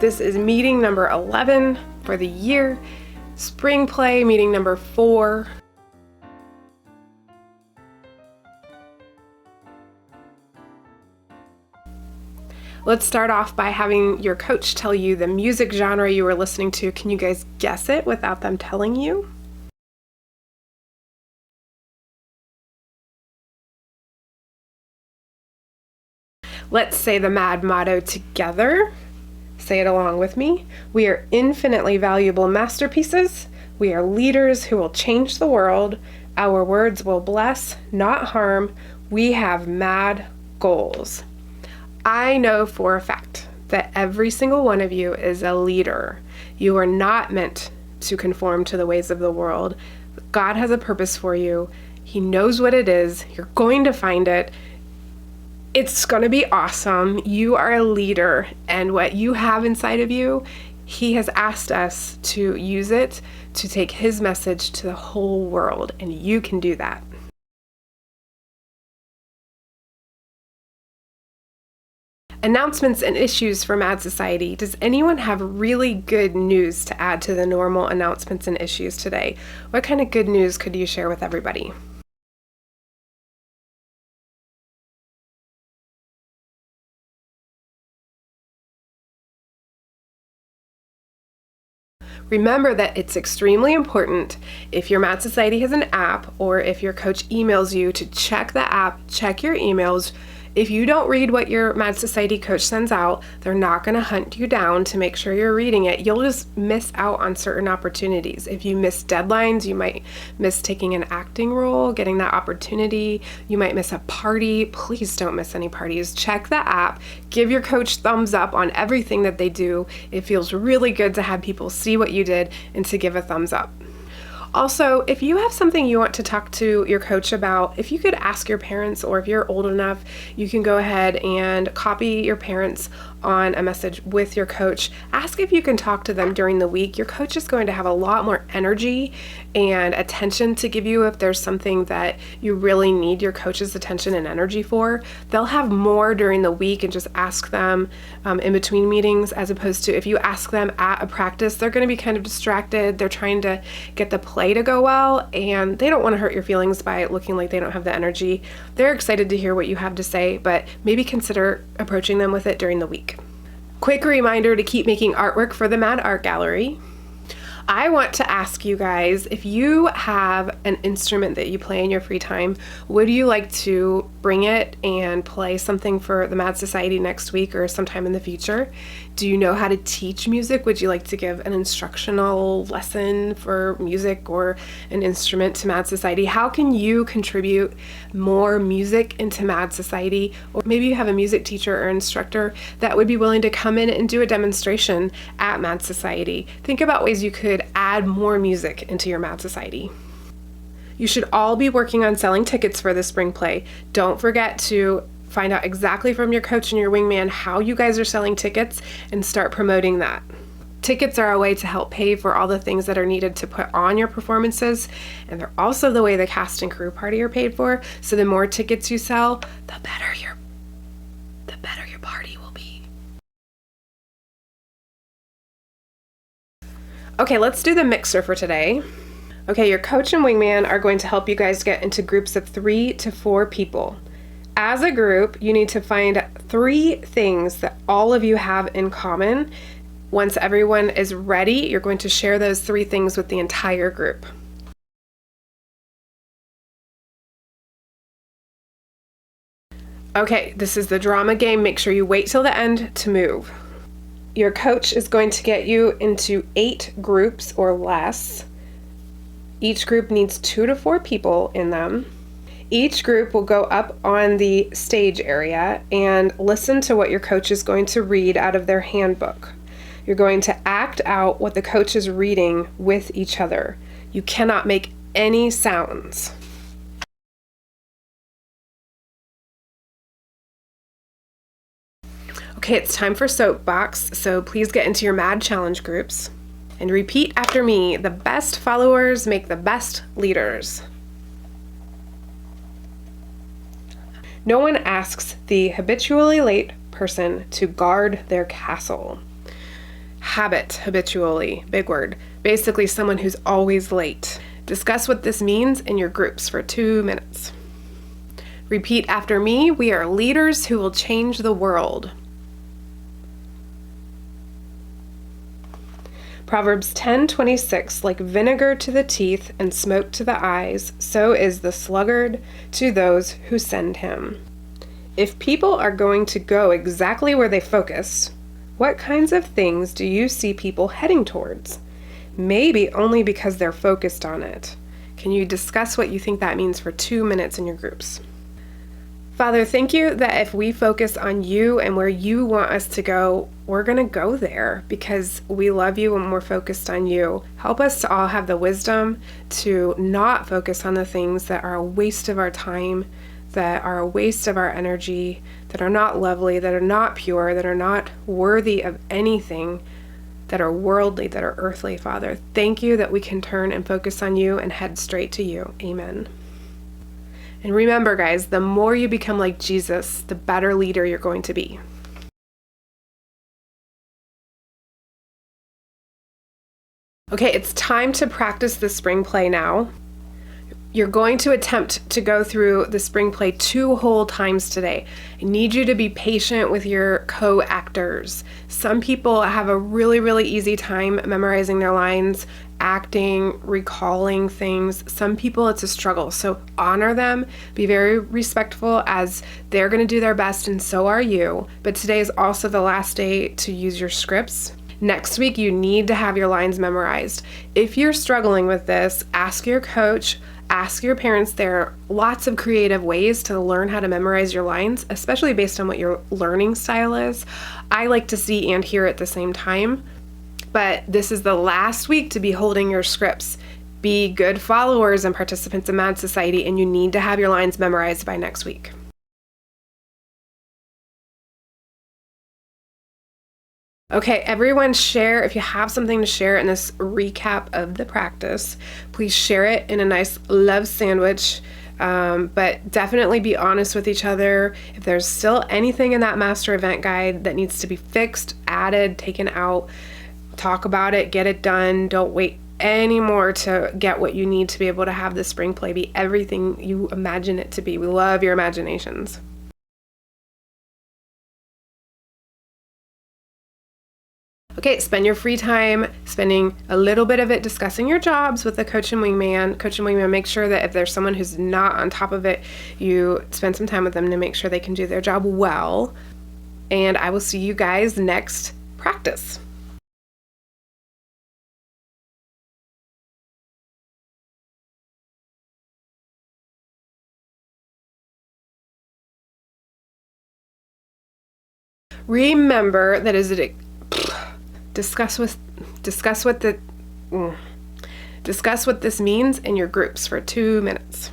This is meeting number 11 for the year, spring play meeting number 4. Let's start off by having your coach tell you the music genre you were listening to. Can you guys guess it without them telling you? Let's say the MAD motto together. Say it along with me. We are infinitely valuable masterpieces. We are leaders who will change the world. Our words will bless, not harm. We have MAD goals. I know for a fact that every single one of you is a leader. You are not meant to conform to the ways of the world. God has a purpose for you. He knows what it is. You're going to find it. It's going to be awesome. You are a leader, and what you have inside of you, He has asked us to use it to take His message to the whole world, and you can do that. Announcements and issues for Mad Society. Does anyone have really good news to add to the normal announcements and issues today? What kind of good news could you share with everybody? Remember that it's extremely important, if your Mad Society has an app or if your coach emails you, to check the app, check your emails. If you don't read what your Mad Society coach sends out, they're not going to hunt you down to make sure you're reading it. You'll just miss out on certain opportunities. If you miss deadlines, you might miss taking an acting role, getting that opportunity. You might miss a party. Please don't miss any parties. Check the app. Give your coach thumbs up on everything that they do. It feels really good to have people see what you did and to give a thumbs up. Also, if you have something you want to talk to your coach about, if you could ask your parents, or if you're old enough, you can go ahead and copy your parents on a message with your coach. Ask if you can talk to them during the week. Your coach is going to have a lot more energy and attention to give you if there's something that you really need your coach's attention and energy for. They'll have more during the week, and just ask them in between meetings, as opposed to if you ask them at a practice, they're going to be kind of distracted. They're trying to get the play to go well, and they don't want to hurt your feelings by looking like they don't have the energy. They're excited to hear what you have to say, but maybe consider approaching them with it during the week. Quick reminder to keep making artwork for the Mad Art Gallery. I want to ask you guys, if you have an instrument that you play in your free time, would you like to bring it and play something for the Mad Society next week or sometime in the future? Do you know how to teach music? Would you like to give an instructional lesson for music or an instrument to Mad Society? How can you contribute more music into Mad Society? Or maybe you have a music teacher or instructor that would be willing to come in and do a demonstration at Mad Society. Think about ways you could add more music into your Mad Society. You should all be working on selling tickets for the spring play. Don't forget to find out exactly from your coach and your wingman how you guys are selling tickets and start promoting that. Tickets are a way to help pay for all the things that are needed to put on your performances, and they're also the way the cast and crew party are paid for. So the more tickets you sell, the better your party will be. Okay, let's do the mixer for today. Okay, your coach and wingman are going to help you guys get into groups of 3 to 4 people. As a group, you need to find 3 things that all of you have in common. Once everyone is ready, you're going to share those 3 things with the entire group. Okay, this is the drama game. Make sure you wait till the end to move. Your coach is going to get you into 8 groups or less. Each group needs 2 to 4 people in them. Each group will go up on the stage area and listen to what your coach is going to read out of their handbook. You're going to act out what the coach is reading with each other. You cannot make any sounds. Okay, it's time for soapbox, so please get into your Mad Challenge groups and repeat after me. The best followers make the best leaders. No one asks the habitually late person to guard their castle. Habit, habitually, big word. Basically, someone who's always late. Discuss what this means in your groups for 2 minutes. Repeat after me. We are leaders who will change the world. Proverbs 10:26, like vinegar to the teeth and smoke to the eyes, so is the sluggard to those who send him. If people are going to go exactly where they focus, what kinds of things do you see people heading towards? Maybe only because they're focused on it. Can you discuss what you think that means for 2 minutes in your groups? Father, thank you that if we focus on you and where you want us to go, we're going to go there because we love you and we're focused on you. Help us to all have the wisdom to not focus on the things that are a waste of our time, that are a waste of our energy, that are not lovely, that are not pure, that are not worthy of anything, that are worldly, that are earthly, Father. Thank you that we can turn and focus on you and head straight to you. Amen. And remember, guys, the more you become like Jesus, the better leader you're going to be. Okay, it's time to practice the spring play now. You're going to attempt to go through the spring play 2 whole times today. I need you to be patient with your co-actors. Some people have a really, really easy time memorizing their lines, acting, recalling things. Some people, it's a struggle. So honor them, be very respectful as they're going to do their best and so are you. But today is also the last day to use your scripts. Next week, you need to have your lines memorized. If you're struggling with this, ask your coach, ask your parents. There are lots of creative ways to learn how to memorize your lines, especially based on what your learning style is. I like to see and hear at the same time, but this is the last week to be holding your scripts. Be good followers and participants in Mad Society, and you need to have your lines memorized by next week. Okay, everyone share, if you have something to share in this recap of the practice, please share it in a nice love sandwich, but definitely be honest with each other. If there's still anything in that master event guide that needs to be fixed, added, taken out, talk about it, get it done. Don't wait anymore to get what you need to be able to have the spring play be everything you imagine it to be. We love your imaginations. Okay, spend your free time spending a little bit of it discussing your jobs with the coach and wingman. Coach and wingman, make sure that if there's someone who's not on top of it, you spend some time with them to make sure they can do their job well. And I will see you guys next practice. Remember that discuss what this means in your groups for 2 minutes.